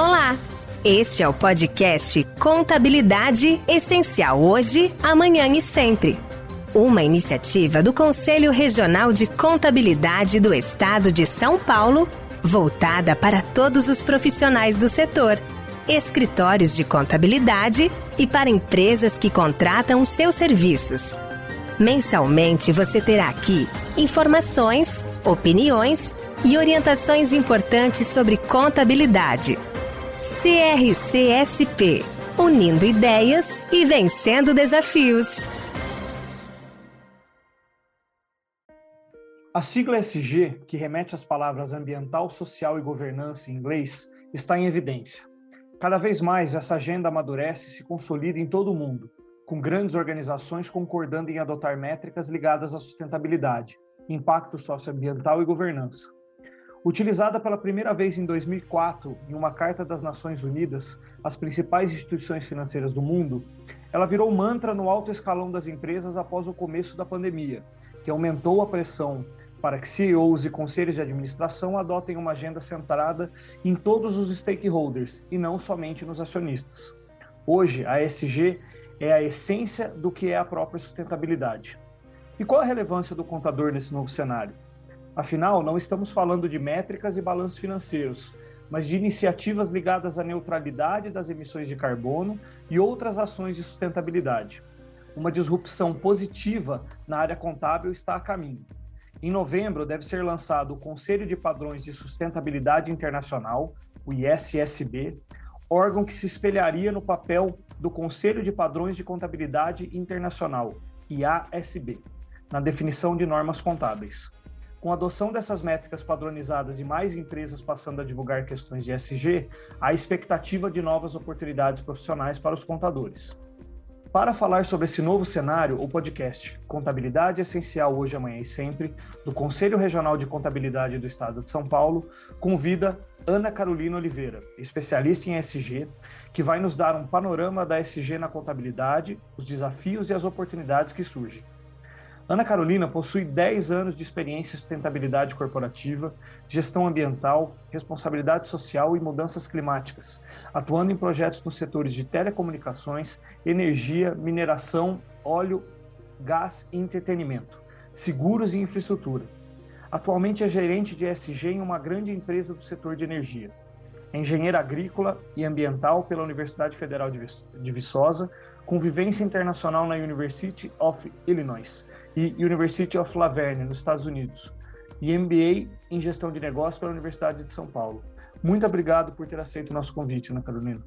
Olá! Este é o podcast Contabilidade Essencial Hoje, Amanhã e Sempre. Uma iniciativa do Conselho Regional de Contabilidade do Estado de São Paulo, voltada para todos os profissionais do setor, escritórios de contabilidade e para empresas que contratam seus serviços. Mensalmente você terá aqui informações, opiniões e orientações importantes sobre contabilidade. CRCSP, unindo ideias e vencendo desafios. A sigla ESG, que remete às palavras ambiental, social e governança em inglês, está em evidência. Cada vez mais essa agenda amadurece e se consolida em todo o mundo, com grandes organizações concordando em adotar métricas ligadas à sustentabilidade, impacto socioambiental e governança. Utilizada pela primeira vez em 2004 em uma Carta das Nações Unidas às principais instituições financeiras do mundo, ela virou mantra no alto escalão das empresas após o começo da pandemia, que aumentou a pressão para que CEOs e conselhos de administração adotem uma agenda centrada em todos os stakeholders e não somente nos acionistas. Hoje, a ESG é a essência do que é a própria sustentabilidade. E qual a relevância do contador nesse novo cenário? Afinal, não estamos falando de métricas e balanços financeiros, mas de iniciativas ligadas à neutralidade das emissões de carbono e outras ações de sustentabilidade. Uma disrupção positiva na área contábil está a caminho. Em novembro, deve ser lançado o Conselho de Padrões de Sustentabilidade Internacional, o ISSB, órgão que se espelharia no papel do Conselho de Padrões de Contabilidade Internacional, IASB, na definição de normas contábeis. Com a adoção dessas métricas padronizadas e mais empresas passando a divulgar questões de ESG, há expectativa de novas oportunidades profissionais para os contadores. Para falar sobre esse novo cenário, o podcast Contabilidade Essencial Hoje, Amanhã e Sempre, do Conselho Regional de Contabilidade do Estado de São Paulo, convida Ana Carolina Oliveira, especialista em ESG, que vai nos dar um panorama da ESG na contabilidade, os desafios e as oportunidades que surgem. Ana Carolina possui 10 anos de experiência em sustentabilidade corporativa, gestão ambiental, responsabilidade social e mudanças climáticas, atuando em projetos nos setores de telecomunicações, energia, mineração, óleo, gás e entretenimento, seguros e infraestrutura. Atualmente é gerente de ESG em uma grande empresa do setor de energia. É engenheira agrícola e ambiental pela Universidade Federal de Viçosa, com vivência internacional na University of Illinois e University of La Verne, nos Estados Unidos, e MBA em Gestão de Negócios pela Universidade de São Paulo. Muito obrigado por ter aceito o nosso convite, Ana Carolina.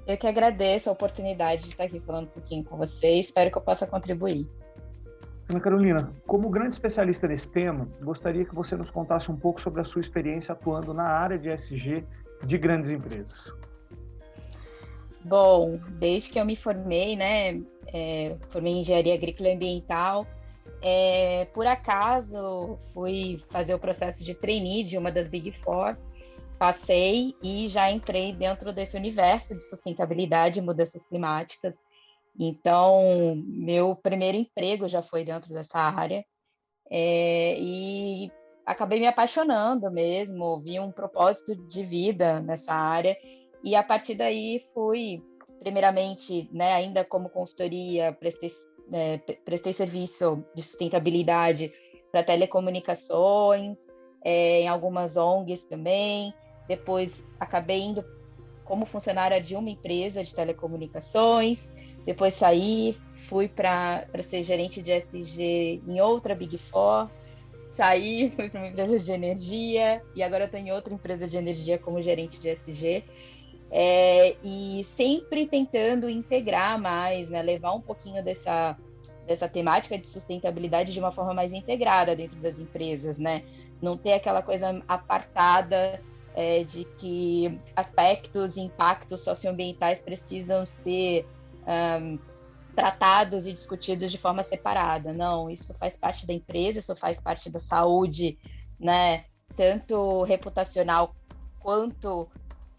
Eu que agradeço a oportunidade de estar aqui falando um pouquinho com você e espero que eu possa contribuir. Ana Carolina, como grande especialista nesse tema, gostaria que você nos contasse um pouco sobre a sua experiência atuando na área de ESG de grandes empresas. Bom, desde que eu me formei, formei em Engenharia Agrícola e Ambiental, por acaso fui fazer o processo de trainee de uma das Big Four, passei e já entrei dentro desse universo de sustentabilidade e mudanças climáticas. Então, meu primeiro emprego já foi dentro dessa área e acabei me apaixonando mesmo, vi um propósito de vida nessa área. E a partir daí fui, primeiramente, ainda como consultoria, prestei serviço de sustentabilidade para telecomunicações, em algumas ONGs também. Depois acabei indo como funcionária de uma empresa de telecomunicações. Depois saí, fui para ser gerente de ESG em outra Big Four. Saí, fui para uma empresa de energia e agora estou em outra empresa de energia como gerente de ESG. E sempre tentando integrar mais, levar um pouquinho dessa temática de sustentabilidade de uma forma mais integrada dentro das empresas, Não ter aquela coisa apartada de que aspectos e impactos socioambientais precisam ser tratados e discutidos de forma separada. Não, isso faz parte da empresa, isso faz parte da saúde, tanto reputacional quanto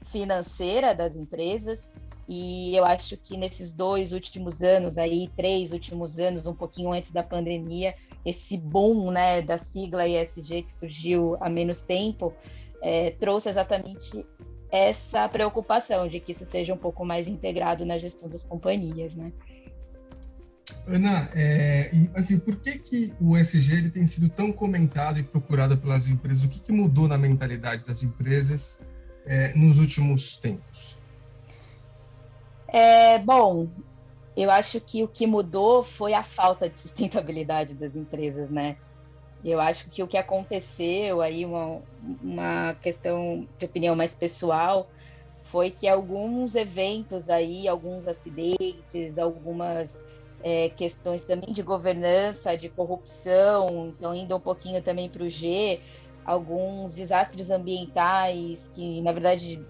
financeira das empresas. E eu acho que nesses 2 últimos anos, 3 últimos anos, um pouquinho antes da pandemia, esse boom da sigla ESG que surgiu há menos tempo, trouxe exatamente essa preocupação de que isso seja um pouco mais integrado na gestão das companhias, né? Ana, assim, por que o ESG ele tem sido tão comentado e procurado pelas empresas? O que mudou na mentalidade das empresas nos últimos tempos? Bom, eu acho que o que mudou foi a falta de sustentabilidade das empresas, né? Eu acho que o que aconteceu aí, uma questão de opinião mais pessoal, foi que alguns eventos aí, alguns acidentes, algumas questões também de governança, de corrupção, então indo um pouquinho também para o G, alguns desastres ambientais, que na verdade,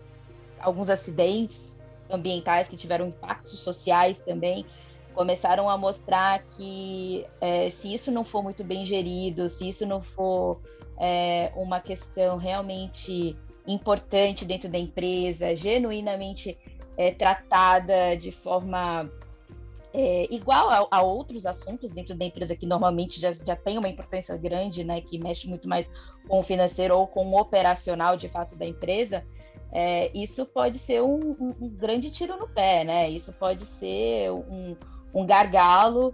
alguns acidentes ambientais que tiveram impactos sociais também, começaram a mostrar que se isso não for muito bem gerido, se isso não for uma questão realmente importante dentro da empresa, genuinamente tratada de forma igual a outros assuntos dentro da empresa que normalmente já tem uma importância grande, né, que mexe muito mais com o financeiro ou com o operacional de fato da empresa, isso pode ser um grande tiro no pé, né? Isso pode ser um gargalo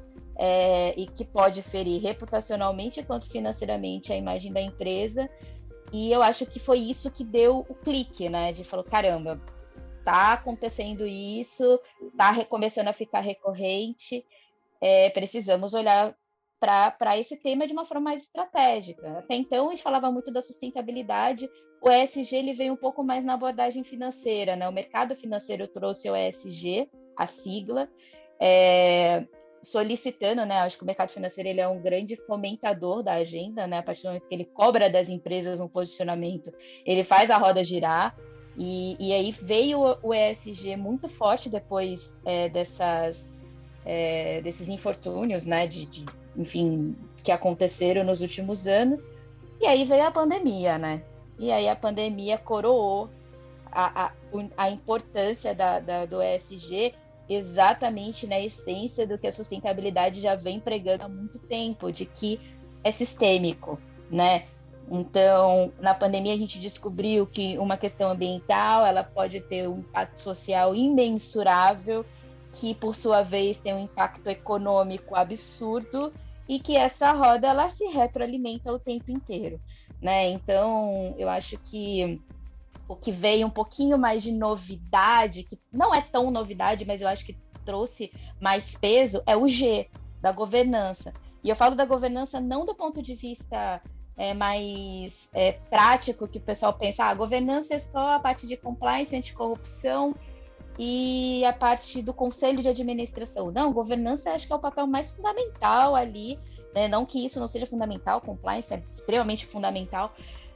e que pode ferir reputacionalmente quanto financeiramente a imagem da empresa. E eu acho que foi isso que deu o clique, né? De falar, caramba, tá acontecendo isso, tá começando a ficar recorrente, precisamos olhar para esse tema de uma forma mais estratégica. Até então, a gente falava muito da sustentabilidade, o ESG ele veio um pouco mais na abordagem financeira, né? O mercado financeiro trouxe o ESG, a sigla, solicitando, né? Acho que o mercado financeiro ele é um grande fomentador da agenda, né? A partir do momento que ele cobra das empresas um posicionamento, ele faz a roda girar, e aí veio o ESG muito forte depois desses infortúnios, né? Enfim, que aconteceram nos últimos anos, e aí veio a pandemia, né? E aí a pandemia coroou a importância do ESG exatamente na essência do que a sustentabilidade já vem pregando há muito tempo, de que é sistêmico, né? Então, na pandemia a gente descobriu que uma questão ambiental, ela pode ter um impacto social imensurável, que por sua vez tem um impacto econômico absurdo, e que essa roda ela se retroalimenta o tempo inteiro, né? Então, eu acho que o que veio um pouquinho mais de novidade, que não é tão novidade, mas eu acho que trouxe mais peso, é o G, da governança. E eu falo da governança não do ponto de vista mais prático, que o pessoal pensa, a governança é só a parte de compliance, anticorrupção e a parte do conselho de administração. Não, governança acho que é o papel mais fundamental ali, né? Não que isso não seja fundamental, compliance é extremamente fundamental,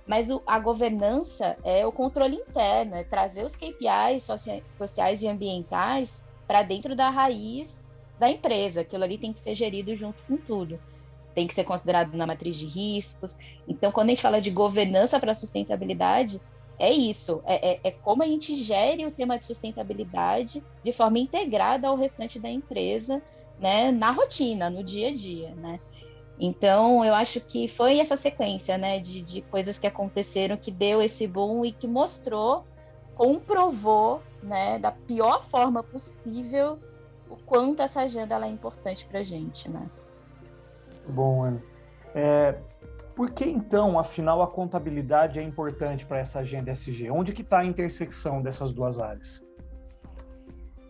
mas a governança é o controle interno, é trazer os KPIs sociais e ambientais para dentro da raiz da empresa. Aquilo ali tem que ser gerido junto com tudo. Tem que ser considerado na matriz de riscos. Então, quando a gente fala de governança para sustentabilidade, é isso. É como a gente gere o tema de sustentabilidade de forma integrada ao restante da empresa, né, na rotina, no dia a dia, né? Então, eu acho que foi essa sequência, né, de coisas que aconteceram que deu esse boom e que mostrou, comprovou, né, da pior forma possível o quanto essa agenda ela é importante para a gente, né? Bom, Ana. Por que, então, afinal, a contabilidade é importante para essa agenda ESG? Onde que está a intersecção dessas duas áreas?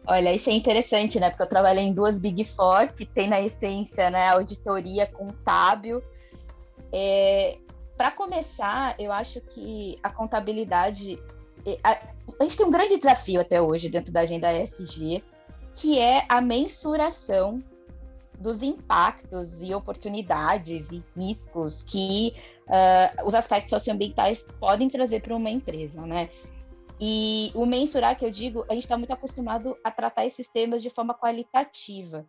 Olha, isso é interessante, né? Porque eu trabalhei em duas Big Four, que tem na essência, né, auditoria contábil. Para começar, eu acho que a contabilidade... A gente tem um grande desafio até hoje dentro da agenda ESG, que é a mensuração dos impactos e oportunidades e riscos que os aspectos socioambientais podem trazer para uma empresa, né? E o mensurar, que eu digo, a gente está muito acostumado a tratar esses temas de forma qualitativa.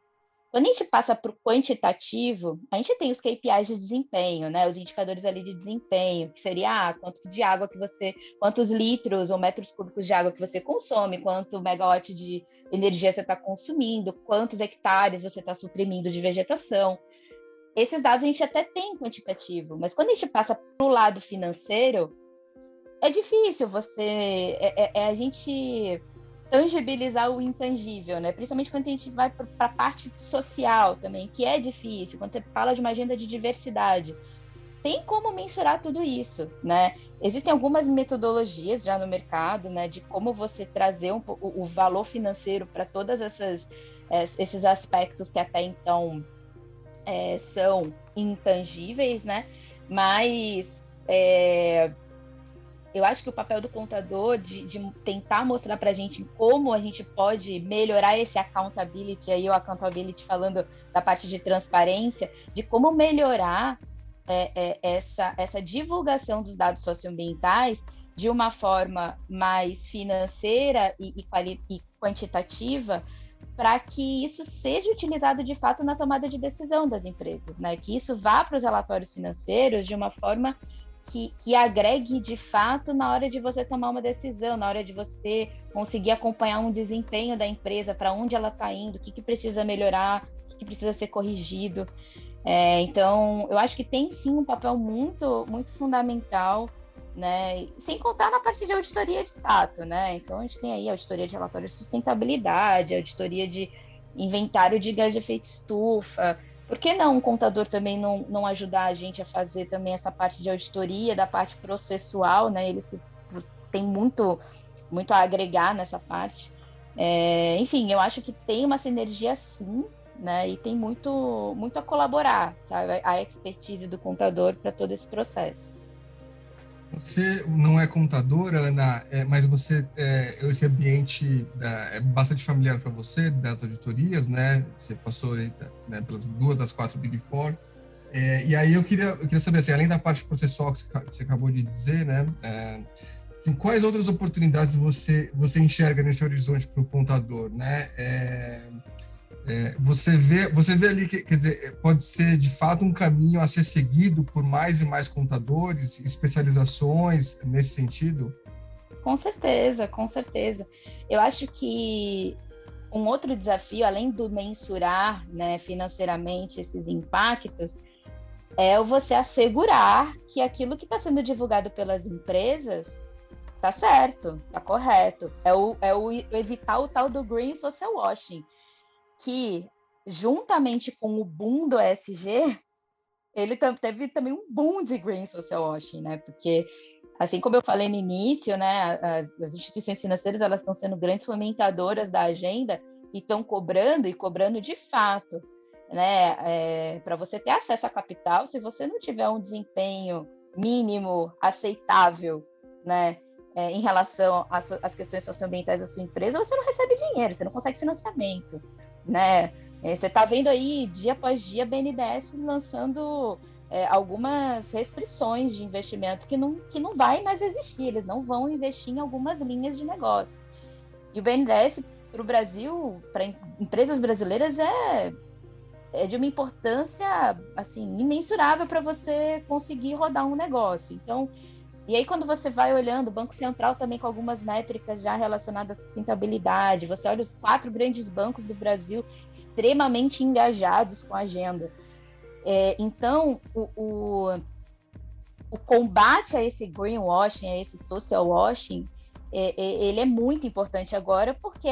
Quando a gente passa para o quantitativo, a gente tem os KPIs de desempenho, né? Os indicadores ali de desempenho, que seria quanto de água que você, quantos litros ou metros cúbicos de água que você consome, quanto megawatt de energia você está consumindo, quantos hectares você está suprimindo de vegetação. Esses dados a gente até tem quantitativo, mas quando a gente passa para o lado financeiro, é difícil a gente tangibilizar o intangível, né? Principalmente quando a gente vai para a parte social também, que é difícil. Quando você fala de uma agenda de diversidade, tem como mensurar tudo isso, né? Existem algumas metodologias já no mercado, né, de como você trazer o valor financeiro para todas esses aspectos que até então são intangíveis, né? Mas eu acho que o papel do contador de tentar mostrar para a gente como a gente pode melhorar esse accountability, aí o accountability falando da parte de transparência, de como melhorar essa divulgação dos dados socioambientais de uma forma mais financeira e quantitativa, para que isso seja utilizado de fato na tomada de decisão das empresas, né? Que isso vá para os relatórios financeiros de uma forma que agregue de fato na hora de você tomar uma decisão, na hora de você conseguir acompanhar um desempenho da empresa, para onde ela está indo, o que precisa melhorar, o que precisa ser corrigido. Então, eu acho que tem sim um papel muito, muito fundamental, né? Sem contar na parte de auditoria de fato, né? Então, a gente tem aí a auditoria de relatório de sustentabilidade, a auditoria de inventário de gás de efeito estufa. Por que não um contador também não ajudar a gente a fazer também essa parte de auditoria, da parte processual, né? Eles têm muito, muito a agregar nessa parte. Enfim, eu acho que tem uma sinergia sim, né? E tem muito, muito a colaborar, sabe? A expertise do contador para todo esse processo. Você não é contadora, Ana, mas esse ambiente é bastante familiar para você, das auditorias, né? Você passou aí, né, pelas 2 das 4 Big Four. E aí eu queria saber, assim, além da parte processual que você acabou de dizer, né? Assim, quais outras oportunidades você enxerga nesse horizonte para o contador, né? Você vê ali que, quer dizer, pode ser de fato um caminho a ser seguido por mais e mais contadores, especializações nesse sentido? Com certeza, com certeza. Eu acho que um outro desafio, além do mensurar, né, financeiramente esses impactos, é você assegurar que aquilo que está sendo divulgado pelas empresas está certo, está correto. É o evitar o tal do green social washing, que, juntamente com o boom do ESG, ele teve também um boom de green social washing, né? Porque, assim como eu falei no início, né, as instituições financeiras, elas estão sendo grandes fomentadoras da agenda e estão cobrando de fato, né? Para você ter acesso a capital, se você não tiver um desempenho mínimo aceitável, né, em relação às questões socioambientais da sua empresa, você não recebe dinheiro, você não consegue financiamento, né? Você está vendo aí, dia após dia, BNDES lançando algumas restrições de investimento que não vai mais existir, eles não vão investir em algumas linhas de negócio. E o BNDES, para o Brasil, para empresas brasileiras, é de uma importância assim, imensurável para você conseguir rodar um negócio. Então, e aí, quando você vai olhando, o Banco Central também com algumas métricas já relacionadas à sustentabilidade, você olha os 4 grandes bancos do Brasil extremamente engajados com a agenda. Então, o combate a esse greenwashing, a esse social washing, ele é muito importante agora, porque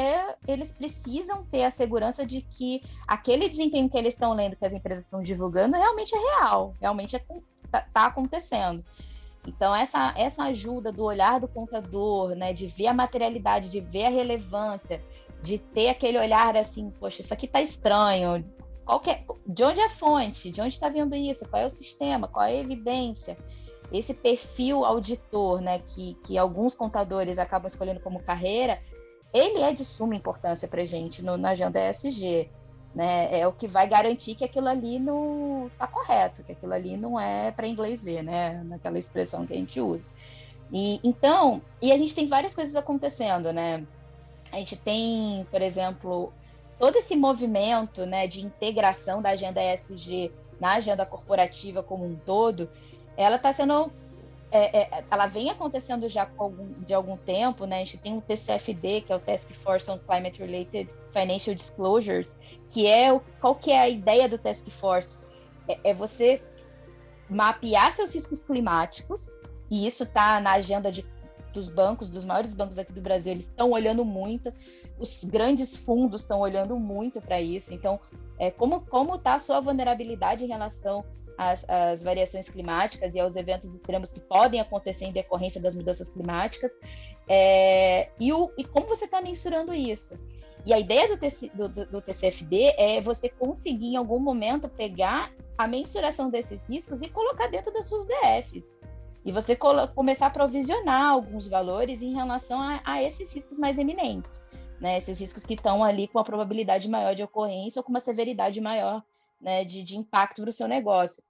eles precisam ter a segurança de que aquele desempenho que eles estão lendo, que as empresas estão divulgando, realmente é real, realmente está acontecendo. Então, essa ajuda do olhar do contador, né, de ver a materialidade, de ver a relevância, de ter aquele olhar assim, poxa, isso aqui está estranho, de onde é a fonte, de onde está vindo isso, qual é o sistema, qual é a evidência, esse perfil auditor, né, que alguns contadores acabam escolhendo como carreira, ele é de suma importância para a gente na agenda ESG. Né, é o que vai garantir que aquilo ali não está correto, que aquilo ali não é para inglês ver, né, naquela expressão que a gente usa. Então, a gente tem várias coisas acontecendo, né? A gente tem, por exemplo, todo esse movimento, né, de integração da agenda ESG na agenda corporativa como um todo, ela está sendo ela vem acontecendo já de algum tempo, né? A gente tem o TCFD, que é o Task Force on Climate Related Financial Disclosures, qual que é a ideia do Task Force? É você mapear seus riscos climáticos, e isso está na agenda dos bancos, dos maiores bancos aqui do Brasil, eles estão olhando muito, os grandes fundos estão olhando muito para isso. Então, como está a sua vulnerabilidade em relação às variações climáticas e aos eventos extremos que podem acontecer em decorrência das mudanças climáticas, e como você está mensurando isso. E a ideia do TCFD é você conseguir, em algum momento, pegar a mensuração desses riscos e colocar dentro das suas DFs. E você começar a provisionar alguns valores em relação a esses riscos mais eminentes, né? Esses riscos que estão ali com a probabilidade maior de ocorrência ou com uma severidade maior, né, de impacto para o seu negócio.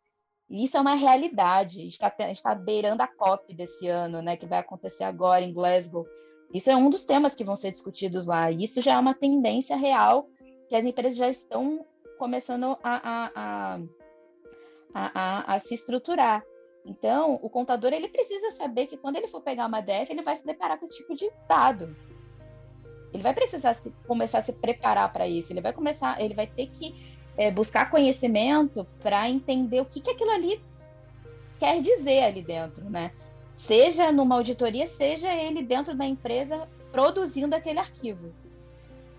E isso é uma realidade. A gente está beirando a COP desse ano, né, que vai acontecer agora em Glasgow. Isso é um dos temas que vão ser discutidos lá. E isso já é uma tendência real que as empresas já estão começando a se estruturar. Então, o contador ele precisa saber que quando ele for pegar uma DF, ele vai se deparar com esse tipo de dado. Ele vai precisar começar a se preparar para isso. Ele vai ter que buscar conhecimento para entender o que aquilo ali quer dizer ali dentro, né? Seja numa auditoria, seja ele dentro da empresa produzindo aquele arquivo.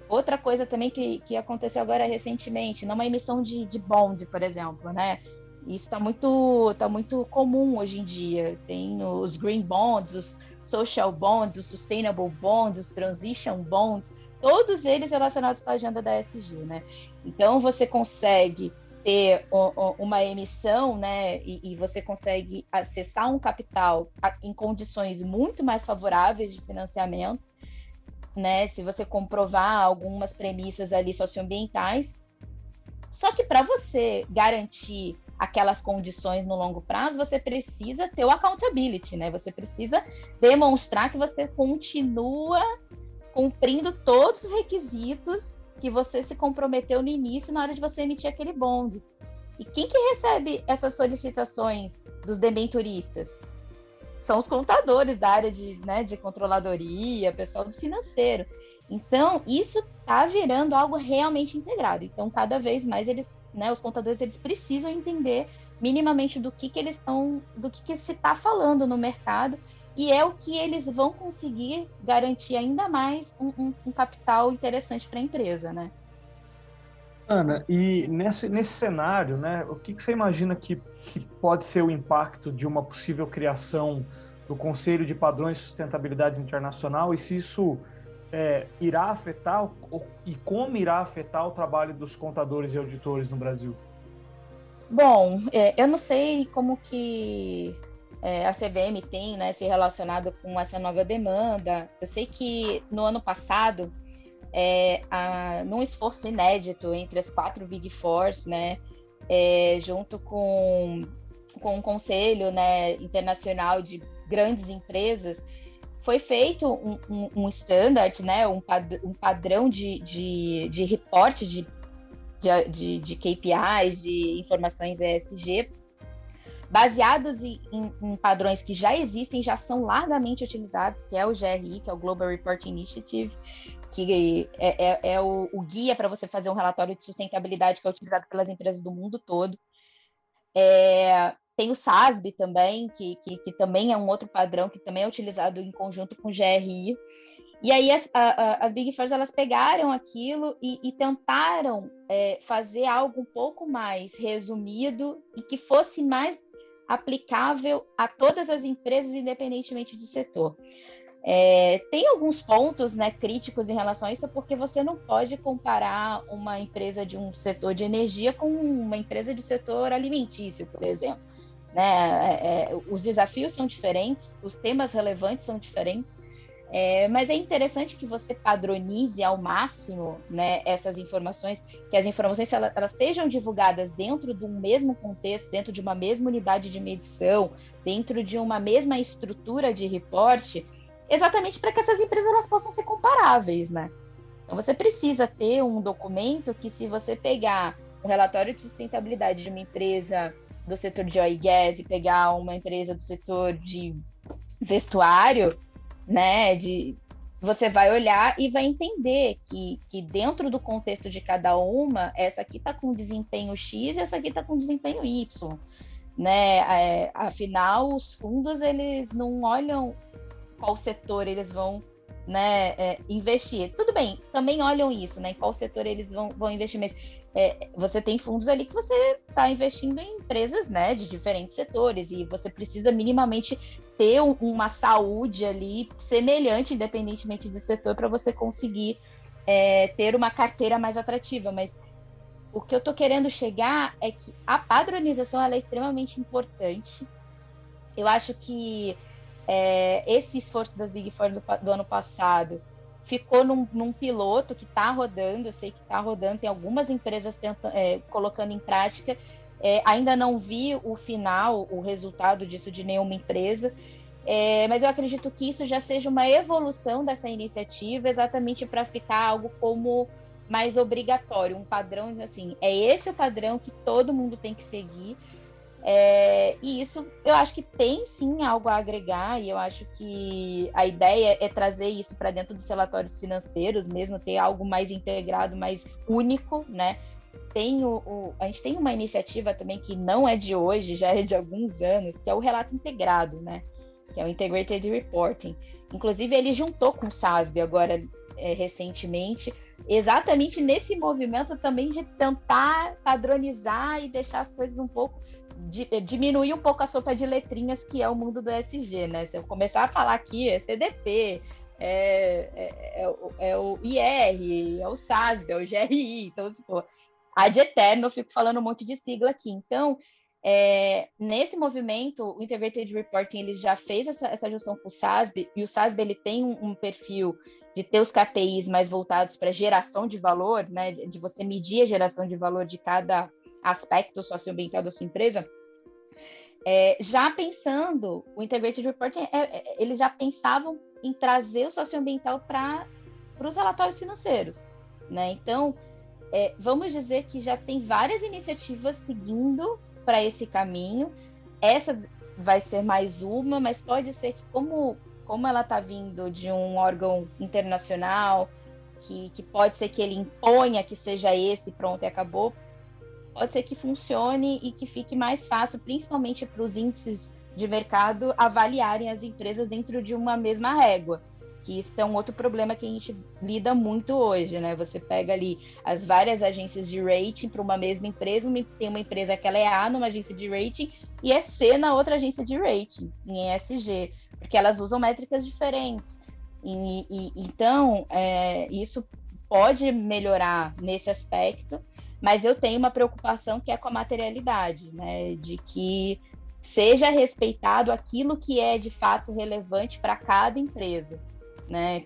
Outra coisa também que aconteceu agora recentemente, numa emissão de bond, por exemplo, né? Isso está muito comum hoje em dia. Tem os green bonds, os social bonds, os sustainable bonds, os transition bonds, todos eles relacionados com a agenda da ESG, né? Então, você consegue ter uma emissão, né, e você consegue acessar um capital em condições muito mais favoráveis de financiamento, né, se você comprovar algumas premissas ali socioambientais. Só que para você garantir aquelas condições no longo prazo, você precisa ter o accountability, né? Você precisa demonstrar que você continua cumprindo todos os requisitos que você se comprometeu no início na hora de você emitir aquele bond. E quem que recebe essas solicitações dos debenturistas? São os contadores da área de controladoria, pessoal do financeiro. Então, isso está virando algo realmente integrado. Então, cada vez mais os contadores, eles precisam entender minimamente do que se está falando no mercado, e é o que eles vão conseguir garantir ainda mais um capital interessante para a empresa, né? Ana, e nesse cenário, né, o que você imagina que pode ser o impacto de uma possível criação do Conselho de Padrões de Sustentabilidade Internacional, e se isso irá afetar e como irá afetar o trabalho dos contadores e auditores no Brasil? Bom, eu não sei como que a CVM tem, né, se relacionado com essa nova demanda. Eu sei que no ano passado, num esforço inédito entre as 4 Big Fours, né, junto com um conselho, né, internacional de grandes empresas, foi feito um standard, né, um padrão de reporte de KPIs, de informações ESG, baseados em padrões que já existem, já são largamente utilizados, que é o GRI, que é o Global Reporting Initiative, que é o guia para você fazer um relatório de sustentabilidade que é utilizado pelas empresas do mundo todo. Tem o SASB também, que também é um outro padrão que também é utilizado em conjunto com o GRI. E aí as Big Four, elas pegaram aquilo e tentaram fazer algo um pouco mais resumido e que fosse mais aplicável a todas as empresas, independentemente de setor. Tem alguns pontos, né, críticos em relação a isso, porque você não pode comparar uma empresa de um setor de energia com uma empresa de setor alimentício, por exemplo. Né? Os desafios são diferentes, os temas relevantes são diferentes, mas é interessante que você padronize ao máximo, né, essas informações, que as informações elas sejam divulgadas dentro de um mesmo contexto, dentro de uma mesma unidade de medição, dentro de uma mesma estrutura de reporte, exatamente para que essas empresas elas possam ser comparáveis, né? Então você precisa ter um documento que, se você pegar o relatório de sustentabilidade de uma empresa do setor de oil e gas e pegar uma empresa do setor de vestuário, né, você vai olhar e vai entender que dentro do contexto de cada uma, essa aqui está com desempenho X e essa aqui está com desempenho Y, né? Afinal, os fundos, eles não olham qual setor eles vão, né, investir. Tudo bem, também olham isso, né, em qual setor eles vão investir, mas você tem fundos ali que você está investindo em empresas, né, de diferentes setores, e você precisa minimamente ter uma saúde ali semelhante, independentemente do setor, para você conseguir ter uma carteira mais atrativa. Mas o que eu estou querendo chegar é que a padronização ela é extremamente importante. Eu acho que esse esforço das Big Four do ano passado ficou num piloto que está rodando, eu sei que está rodando, tem algumas empresas colocando em prática, ainda não vi o final, o resultado disso de nenhuma empresa, mas eu acredito que isso já seja uma evolução dessa iniciativa, exatamente para ficar algo como mais obrigatório, um padrão, assim, é esse o padrão que todo mundo tem que seguir. E isso eu acho que tem sim algo a agregar, e eu acho que a ideia é trazer isso para dentro dos relatórios financeiros mesmo, ter algo mais integrado, mais único, né? A gente tem uma iniciativa também que não é de hoje, já é de alguns anos, que é o relato integrado, né? Que é o Integrated Reporting. Inclusive, ele juntou com o SASB agora, recentemente, exatamente nesse movimento também de tentar padronizar e deixar as coisas um pouco, diminuir um pouco a sopa de letrinhas que é o mundo do ESG, né? Se eu começar a falar aqui, é CDP, é o IR, é o SASB, é o GRI, então, tipo, ad eterno, eu fico falando um monte de sigla aqui. Então, nesse movimento, o Integrated Reporting ele já fez essa junção com o SASB, e o SASB ele tem um perfil de ter os KPIs mais voltados para geração de valor, né, de você medir a geração de valor de cada aspecto socioambiental da sua empresa. Já pensando, o Integrated Reporting, eles já pensavam em trazer o socioambiental para os relatórios financeiros, né? Então, vamos dizer que já tem várias iniciativas seguindo para esse caminho. Essa vai ser mais uma, mas pode ser que, como ela está vindo de um órgão internacional, que pode ser que ele imponha que seja esse, pronto, e acabou, pode ser que funcione e que fique mais fácil, principalmente para os índices de mercado avaliarem as empresas dentro de uma mesma régua, que isso é um outro problema que a gente lida muito hoje, né? Você pega ali as várias agências de rating para uma mesma empresa, tem uma empresa que ela é A numa agência de rating e é C na outra agência de rating, em ESG, porque elas usam métricas diferentes. Então, isso pode melhorar nesse aspecto, mas eu tenho uma preocupação que é com a materialidade, né? De que seja respeitado aquilo que é de fato relevante para cada empresa, né?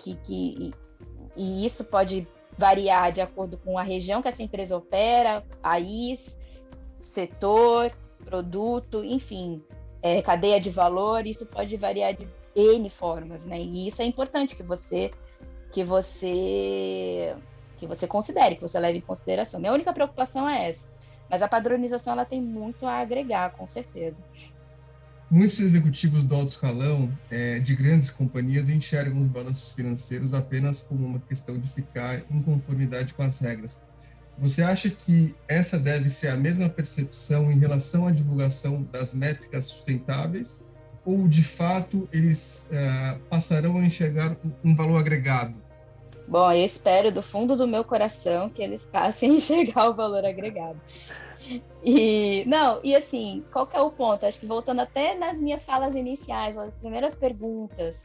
E isso pode variar de acordo com a região que essa empresa opera, país, setor, produto, enfim, cadeia de valor, isso pode variar de N formas, né? E isso é importante que você considere, que você leve em consideração. Minha única preocupação é essa, mas a padronização ela tem muito a agregar, com certeza. Muitos executivos do alto escalão de grandes companhias enxergam os balanços financeiros apenas como uma questão de ficar em conformidade com as regras. Você acha que essa deve ser a mesma percepção em relação à divulgação das métricas sustentáveis, ou, de fato, eles passarão a enxergar um valor agregado? Bom, eu espero do fundo do meu coração que eles passem a enxergar o valor agregado. E assim, qual que é o ponto? Acho que voltando até nas minhas falas iniciais, nas primeiras perguntas,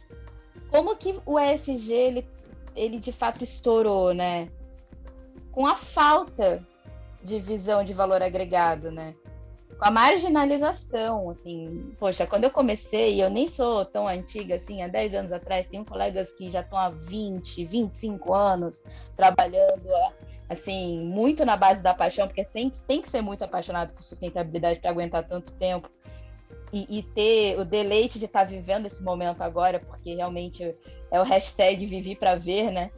como que o ESG, ele de fato estourou, né? Com a falta de visão de valor agregado, né? Com a marginalização, assim, poxa, quando eu comecei, eu nem sou tão antiga assim, há 10 anos atrás, tenho colegas que já estão há 20, 25 anos trabalhando, assim, muito na base da paixão, porque tem que ser muito apaixonado por sustentabilidade para aguentar tanto tempo e ter o deleite de estar vivendo esse momento agora, porque realmente é o hashtag Vivi para Ver, né?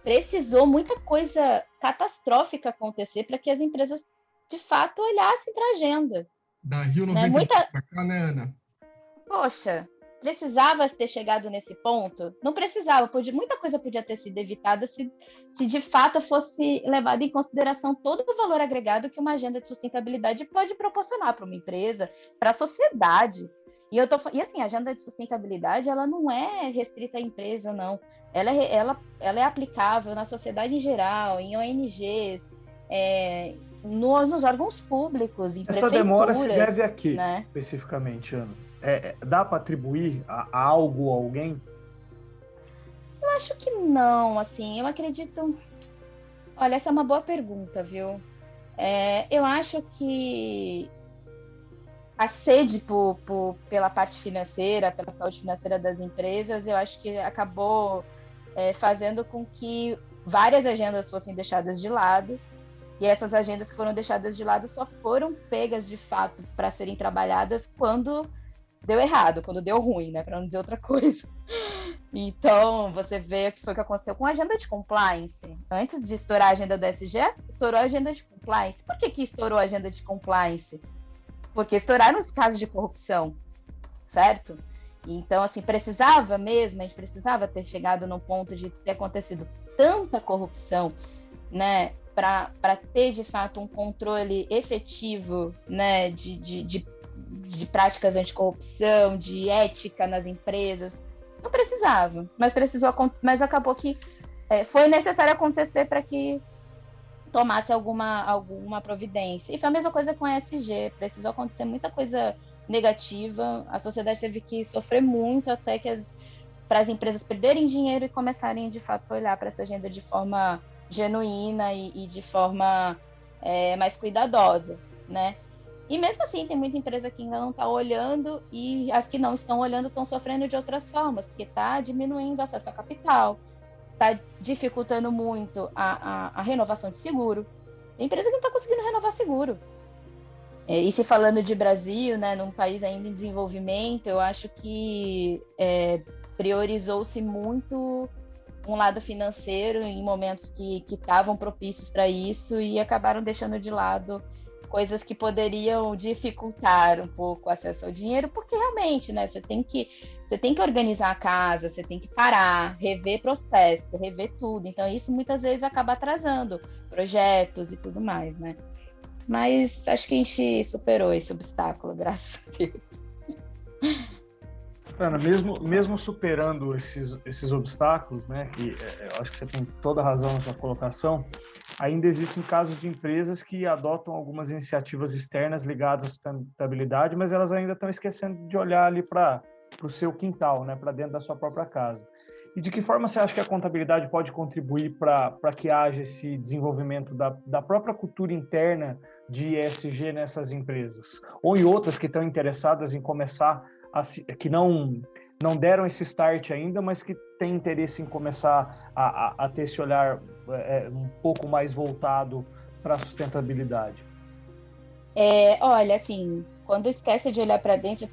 Precisou muita coisa catastrófica acontecer para que as empresas de fato olhassem para a agenda. Da Rio 90 para cá, né, Ana? Poxa, precisava ter chegado nesse ponto? Não precisava, muita coisa podia ter sido evitada se de fato fosse levado em consideração todo o valor agregado que uma agenda de sustentabilidade pode proporcionar para uma empresa, para a sociedade. E assim, a agenda de sustentabilidade, ela não é restrita à empresa, não. Ela é aplicável na sociedade em geral, em ONGs, nos órgãos públicos, em Essa prefeituras. demora se deve a quê, né? especificamente, Ana? Dá para atribuir a algo ou alguém? Eu acho que não, assim, eu acredito... Olha, essa é uma boa pergunta, viu? Eu acho que a sede pela parte financeira, pela saúde financeira das empresas, eu acho que acabou fazendo com que várias agendas fossem deixadas de lado, e essas agendas que foram deixadas de lado só foram pegas de fato para serem trabalhadas quando deu errado, quando deu ruim, né? Para não dizer outra coisa. Então, você vê o que foi que aconteceu com a agenda de compliance. Antes de estourar a agenda da ESG, estourou a agenda de compliance. Por que estourou a agenda de compliance? Porque estouraram os casos de corrupção, certo? Então, assim, precisava mesmo, a gente precisava ter chegado no ponto de ter acontecido tanta corrupção, né, para ter, de fato, um controle efetivo, né, de práticas anticorrupção, de ética nas empresas. Não precisava, mas acabou que foi necessário acontecer para que tomasse alguma providência. E foi a mesma coisa com a ESG, precisou acontecer muita coisa negativa, a sociedade teve que sofrer muito até que para as empresas perderem dinheiro e começarem, de fato, a olhar para essa agenda de forma genuína e de forma mais cuidadosa, né? E mesmo assim, tem muita empresa que ainda não está olhando, e as que não estão olhando estão sofrendo de outras formas, porque está diminuindo o acesso a capital, está dificultando muito a renovação de seguro. Tem empresa que não está conseguindo renovar seguro. E se falando de Brasil, né, num país ainda em desenvolvimento, eu acho que priorizou-se muito um lado financeiro em momentos que estavam propícios para isso e acabaram deixando de lado coisas que poderiam dificultar um pouco o acesso ao dinheiro, porque realmente, né, você tem que organizar a casa, você tem que parar, rever processo, rever tudo. Então, isso muitas vezes acaba atrasando projetos e tudo mais, né? Mas acho que a gente superou esse obstáculo, graças a Deus. Ana, mesmo superando esses obstáculos, né, que eu acho que você tem toda a razão na sua colocação, ainda existem casos de empresas que adotam algumas iniciativas externas ligadas à sustentabilidade, mas elas ainda estão esquecendo de olhar ali para o seu quintal, né, para dentro da sua própria casa. E de que forma você acha que a contabilidade pode contribuir para que haja esse desenvolvimento da própria cultura interna de ESG nessas empresas? Ou em outras que estão interessadas em começar, que não deram esse start ainda, mas que têm interesse em começar a ter esse olhar um pouco mais voltado para a sustentabilidade? Olha, assim, quando esquece de olhar para dentro,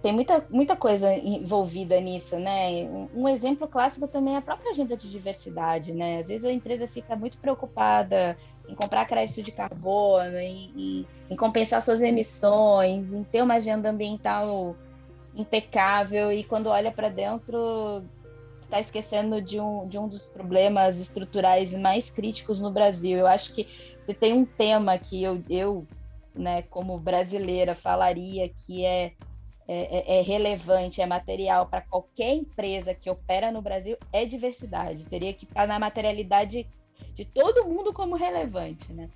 tem muita coisa envolvida nisso, né? Um exemplo clássico também é a própria agenda de diversidade, né? Às vezes a empresa fica muito preocupada em comprar crédito de carbono, em compensar suas emissões, em ter uma agenda ambiental impecável, e quando olha para dentro está esquecendo de um dos problemas estruturais mais críticos no Brasil. Eu acho que se tem um tema que eu né, como brasileira, falaria que é relevante, é material para qualquer empresa que opera no Brasil, é diversidade. Teria que estar na materialidade de todo mundo como relevante, né?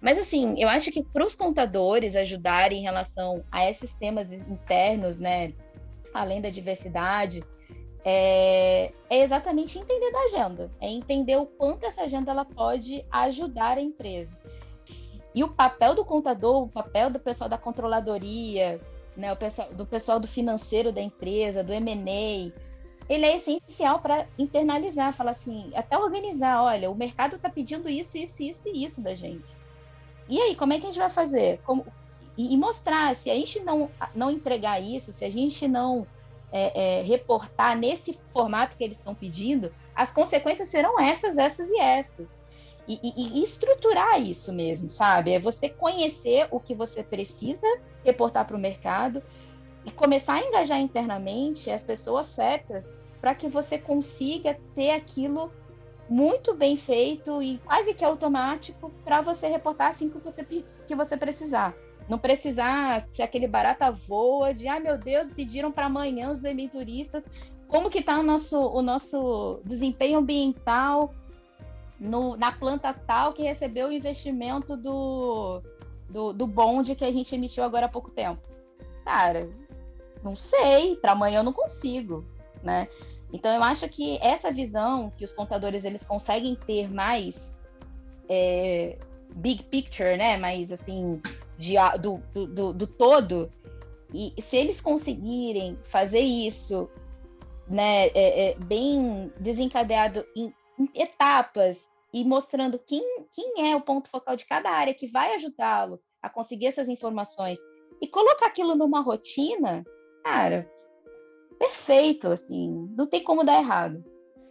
Mas, assim, eu acho que para os contadores ajudarem em relação a esses temas internos, né, além da diversidade, é exatamente entender da agenda, é entender o quanto essa agenda ela pode ajudar a empresa. E o papel do contador, o papel do pessoal da controladoria, né, do pessoal do financeiro da empresa, do M&A, ele é essencial para internalizar, falar assim, até organizar, olha, o mercado está pedindo isso, isso, isso e isso da gente. E aí, como é que a gente vai fazer? E mostrar, se a gente não entregar isso, se a gente não reportar nesse formato que eles estão pedindo, as consequências serão essas e essas. E estruturar isso mesmo, sabe? É você conhecer o que você precisa reportar para o mercado e começar a engajar internamente as pessoas certas para que você consiga ter aquilo muito bem feito e quase que automático para você reportar assim que você precisar. não precisar ser aquele barata voa de, meu Deus, pediram para amanhã os debenturistas, como que está o nosso desempenho ambiental na planta tal que recebeu o investimento do bonde que a gente emitiu agora há pouco tempo. Cara, não sei, para amanhã eu não consigo, né? Então eu acho que essa visão que os contadores eles conseguem ter mais big picture, né? Mais assim, do todo, e se eles conseguirem fazer isso, né, bem desencadeado em etapas e mostrando quem é o ponto focal de cada área que vai ajudá-lo a conseguir essas informações e colocar aquilo numa rotina, cara, perfeito, assim, não tem como dar errado.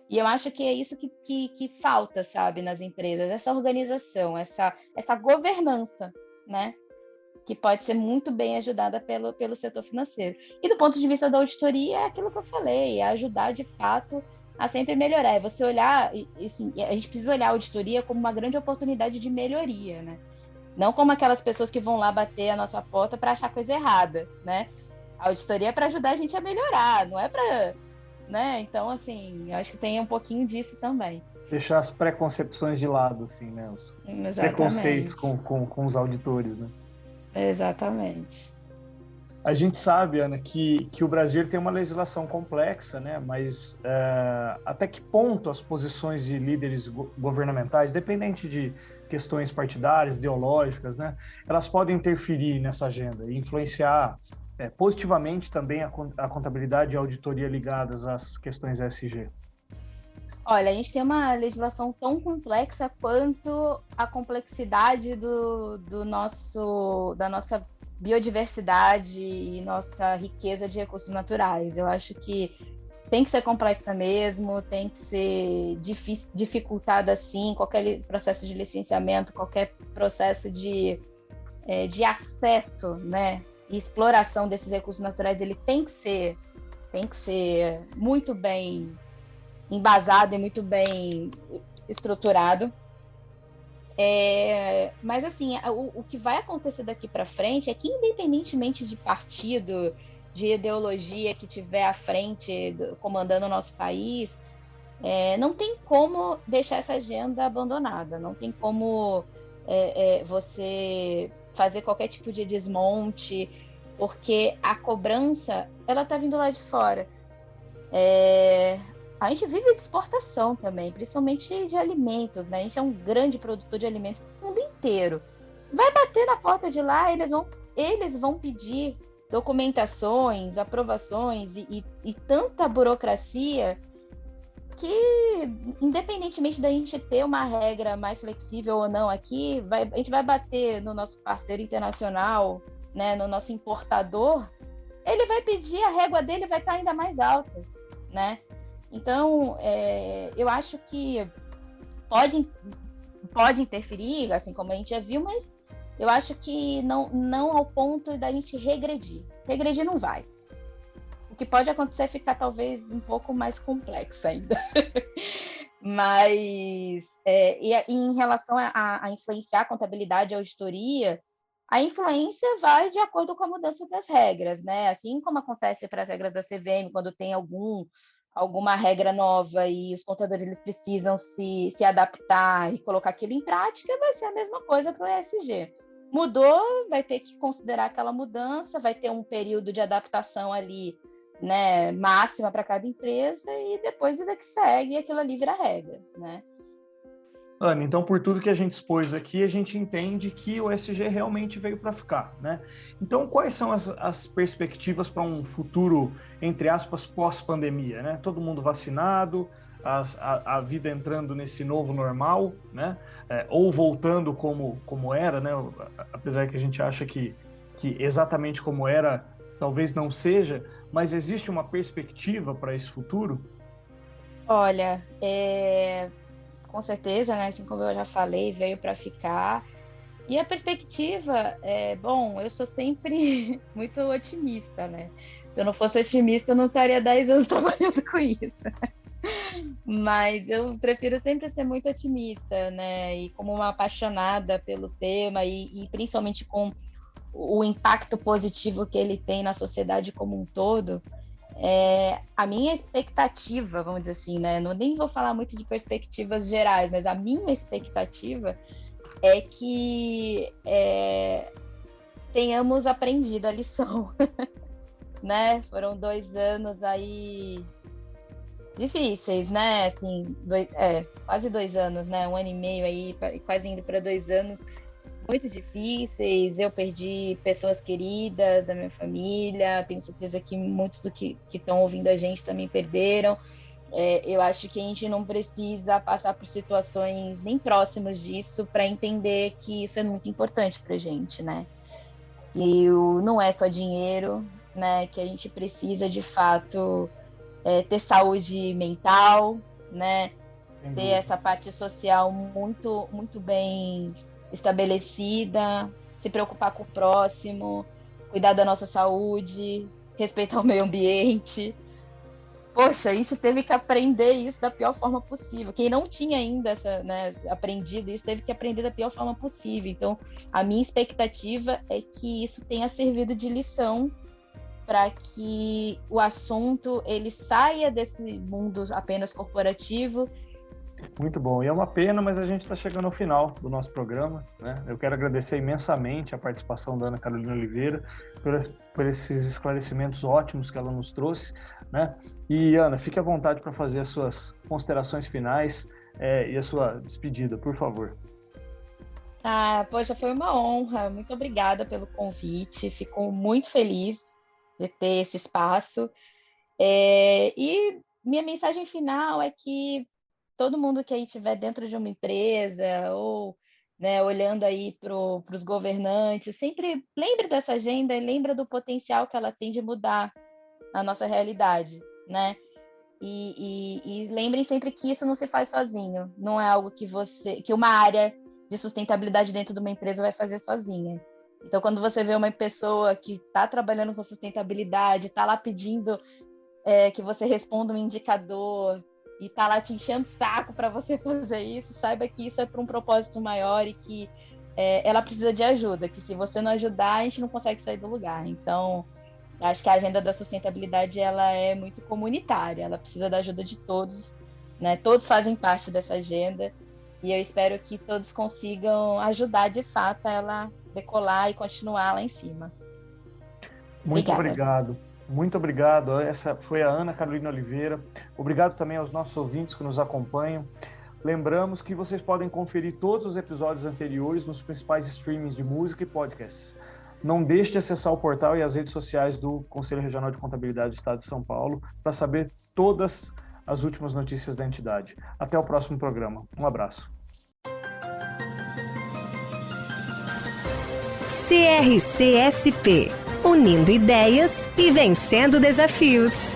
E eu acho que é isso que falta, sabe, nas empresas, essa organização, essa governança, né, que pode ser muito bem ajudada pelo setor financeiro. E do ponto de vista da auditoria, é aquilo que eu falei, é ajudar, de fato, a sempre melhorar. É você olhar, assim, a gente precisa olhar a auditoria como uma grande oportunidade de melhoria, né? Não como aquelas pessoas que vão lá bater a nossa porta para achar coisa errada, né? A auditoria é para ajudar a gente a melhorar, não é para... né? Então, assim, eu acho que tem um pouquinho disso também. Deixar as preconcepções de lado, assim, né? Os preconceitos com os auditores, né? Exatamente. A gente sabe, Ana, que o Brasil tem uma legislação complexa, né? Mas até que ponto as posições de líderes governamentais, dependente de questões partidárias, ideológicas, né? Elas podem interferir nessa agenda e influenciar positivamente também a contabilidade e a auditoria ligadas às questões ESG? Olha, a gente tem uma legislação tão complexa quanto a complexidade da nossa biodiversidade e nossa riqueza de recursos naturais. Eu acho que tem que ser complexa mesmo, tem que ser dificultada sim, qualquer processo de licenciamento, qualquer processo de acesso, né, e exploração desses recursos naturais, ele tem que ser muito bem embasado e muito bem estruturado. Mas assim, o que vai acontecer daqui para frente é que, independentemente de partido, de ideologia que tiver à frente, comandando o nosso país, não tem como deixar essa agenda abandonada, não tem como você fazer qualquer tipo de desmonte, porque a cobrança ela está vindo lá de fora. A gente vive de exportação também, principalmente de alimentos, né? A gente é um grande produtor de alimentos no mundo inteiro. Vai bater na porta de lá, eles vão pedir documentações, aprovações e tanta burocracia que, independentemente da gente ter uma regra mais flexível ou não aqui, a gente vai bater no nosso parceiro internacional, né, no nosso importador, ele vai pedir, a régua dele vai estar ainda mais alta, né? Então, eu acho que pode interferir, assim como a gente já viu, mas eu acho que não ao ponto da gente regredir. Regredir não vai. O que pode acontecer é ficar talvez um pouco mais complexo ainda. Mas, em relação a influenciar a contabilidade e a auditoria, a influência vai de acordo com a mudança das regras, né? Assim como acontece para as regras da CVM, quando tem alguma regra nova e os contadores eles precisam se adaptar e colocar aquilo em prática, vai ser a mesma coisa para o ESG. Mudou, vai ter que considerar aquela mudança, vai ter um período de adaptação ali, né, máxima para cada empresa, e depois vida que segue, aquilo ali vira regra, né? Ana, então, por tudo que a gente expôs aqui, a gente entende que o ESG realmente veio para ficar, né? Então, quais são as perspectivas para um futuro, entre aspas, pós-pandemia, né? Todo mundo vacinado, a vida entrando nesse novo normal, né? Ou voltando como era, né? Apesar que a gente acha que exatamente como era, talvez não seja, mas existe uma perspectiva para esse futuro? Olha, com certeza, né? Assim como eu já falei, veio para ficar. E a perspectiva bom, eu sou sempre muito otimista, né? Se eu não fosse otimista, eu não estaria 10 anos trabalhando com isso. Mas eu prefiro sempre ser muito otimista, né? E como uma apaixonada pelo tema e principalmente com o impacto positivo que ele tem na sociedade como um todo, a minha expectativa, vamos dizer assim, né? Nem vou falar muito de perspectivas gerais, mas a minha expectativa é que tenhamos aprendido a lição, né? Foram 2 anos aí difíceis, né? Assim, quase 2 anos, né? 1 ano e meio aí, quase indo para 2 anos muito difíceis. Eu perdi pessoas queridas da minha família, tenho certeza que muitos do que estão ouvindo a gente também perderam. Eu acho que a gente não precisa passar por situações nem próximas disso para entender que isso é muito importante para a gente, né? E não é só dinheiro, né? Que a gente precisa, de fato, ter saúde mental, né? Ter essa parte social muito, muito bem estabelecida, se preocupar com o próximo, cuidar da nossa saúde, respeitar o meio ambiente. Poxa, a gente teve que aprender isso da pior forma possível. Quem não tinha ainda aprendido isso, teve que aprender da pior forma possível. Então, a minha expectativa é que isso tenha servido de lição para que o assunto ele saia desse mundo apenas corporativo. Muito bom. E é uma pena, mas a gente está chegando ao final do nosso programa, né? Eu quero agradecer imensamente a participação da Ana Carolina Oliveira por esses esclarecimentos ótimos que ela nos trouxe, né? E, Ana, fique à vontade para fazer as suas considerações finais e a sua despedida, por favor. Poxa, foi uma honra. Muito obrigada pelo convite. Fico muito feliz de ter esse espaço. E minha mensagem final é que todo mundo que aí estiver dentro de uma empresa ou, né, olhando aí para os governantes, sempre lembre dessa agenda e lembre do potencial que ela tem de mudar a nossa realidade, né? E lembrem sempre que isso não se faz sozinho, não é algo que uma área de sustentabilidade dentro de uma empresa vai fazer sozinha. Então, quando você vê uma pessoa que está trabalhando com sustentabilidade, está lá pedindo que você responda um indicador e tá lá te enchendo o saco para você fazer isso, saiba que isso é para um propósito maior e que ela precisa de ajuda, que se você não ajudar, a gente não consegue sair do lugar. Então, acho que a agenda da sustentabilidade ela é muito comunitária, ela precisa da ajuda de todos, né? Todos fazem parte dessa agenda e eu espero que todos consigam ajudar de fato a ela decolar e continuar lá em cima. Muito obrigado. Muito obrigado. Essa foi a Ana Carolina Oliveira. Obrigado também aos nossos ouvintes que nos acompanham. Lembramos que vocês podem conferir todos os episódios anteriores nos principais streamings de música e podcasts. Não deixe de acessar o portal e as redes sociais do Conselho Regional de Contabilidade do Estado de São Paulo para saber todas as últimas notícias da entidade. Até o próximo programa. Um abraço. CRCSP, unindo ideias e vencendo desafios.